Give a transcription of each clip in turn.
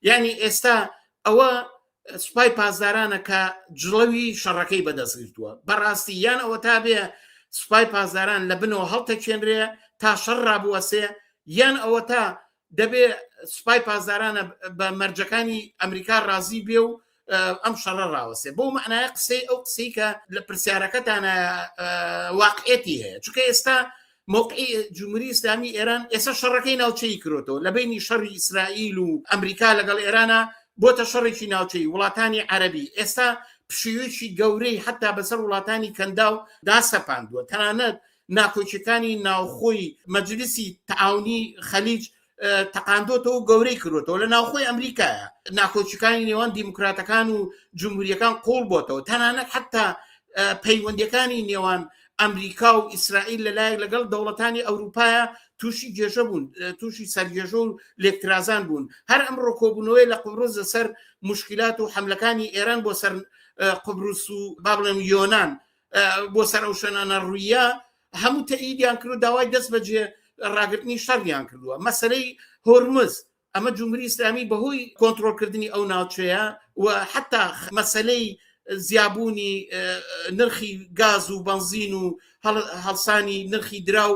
یعنی ئێستا ئەوە سوپای پاسدارانە کە جڵەوی شەڕەکەی بەدەستگرتووە بەڕاستی یان ئەوە تا بێ سوپای پاسداران لە بنەوە هەڵتەکێنرێ تا شەڕ ڕابوەسێ یان ئەوە تا دەبێ سوپای پاسدارانە بە مەرجەکانی ئەمریکا ڕازی بێ و ئەم شەڕە ڕاوەسێ بۆ معنایە قسەی ئەو قسەی کە لە پرسیارەکەتانە واقعەتی هەیە چونکە ئێستا موقعی جمهوری ئیسلامی ئێران ئێستا شەڕەکەی ناوچەی کردەوە لە بینی شەڕی ئیسرائیل و ئەمریکا لەگەڵ ئێرانە بۆتە شەڕێکی ناوچەی وڵاتانی عەرەبی ئێستا پشیوەیەکی گەورەی حتا بەسەر وڵاتانی کەندا و داسەپاندووە تەنانەت ناکۆچەکانی ناوخۆی مەجلیسی تەعاونی خەلیج تەقاندۆتەوە گەورەی کردوەوە لە ناوخۆی ئەمریکایە ناکۆچەکانی نێوان دیموکراتەکان و جمهوریەکان قۆڵ بۆتەوە تەنانەت حتا پەیوەندیەکانی نێوان ئەمریکا و ئیسرائیل لەلایەک لەگەڵ دەوڵەتانی ئەوروپایە تووشی گێژە بوون تووشی سەرگێژە و لێکترازان بوون هەر ئەم ڕۆکۆبوونەوەی لە قوبرس لەسەر مشکلات و حملەکانی ئێران بۆ سەر قوبرس و با بڵێم یۆنان بۆ سەر ئەو شوێنانە ڕوویە هەموو تەئیدیان کرد و داوای دەست بەجێ ڕاگرتنی شەڕیان کردووە مەسەلەی هۆرمز ئەمە جمهوری ئیسلامی بەهۆی کۆنتڕۆلکردنی ئەو ناوچەیە و حتا مەسەلەی زیابوونی نرخی گاز و بنزین و هەڵسانی نرخی دراو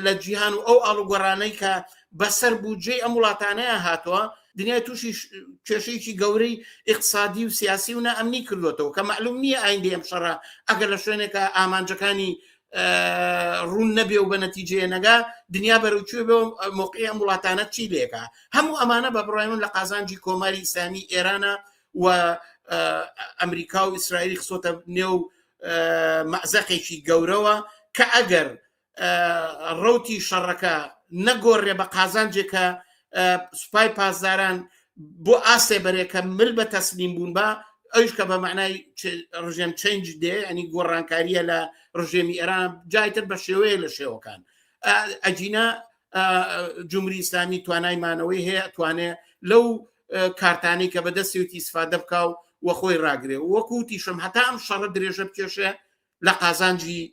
لە جیهان و ئەو ئاڵوگۆڕانەی کە بەسەر بودجەی ئەم وڵاتانەیە هاتووە دنیای تووشی کێشەیەکی گەورەی اقتصادی و سیاسی و نائەمنی کردوێتەوە کە معلوم نییە ئایندەی ئەم شەڕە ئەگەر لە شوێنێکە ئامانجەکانی ڕوون نەبێ و بە نەتیجەیە نەگا دنیا بەرەوچوێ بێ موقعی ئەم وڵاتانە چی لێکە هەموو ئەمانە بە بڕای من لە قازانجی کۆماری ئیسلامی ئێرانە و ئەمریکا و ئیسرائیل خسۆتە نێو مەعزەقێکی گەورەوە کە ئەگەر ڕەوتی شەڕەکە نەگۆڕێ بە قازانجێکە سوپای پاسداران بۆ ئاسێ بەرێکە مل بە تەسلیم بوون بە ئەوش کە بە معنای ڕژێم چنج دێ ئەنی گۆڕانکاریە لە ڕژێمی ئێران جایتر بە شێوەیە لە شێوەکان ئەجینە جمهوری ئیسلامی توانایمانەوەی هەیە توانێ لەو کارتانەی کە بەدەستیوتی ئیسفادە بکا و وە خۆی ڕاگرێ وەکوتیشم هەتا ئەم شەڕە درێژە بکێشێ لە قازانجی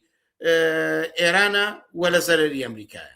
ئێرانە وە لە زەرەری ئەمریکایە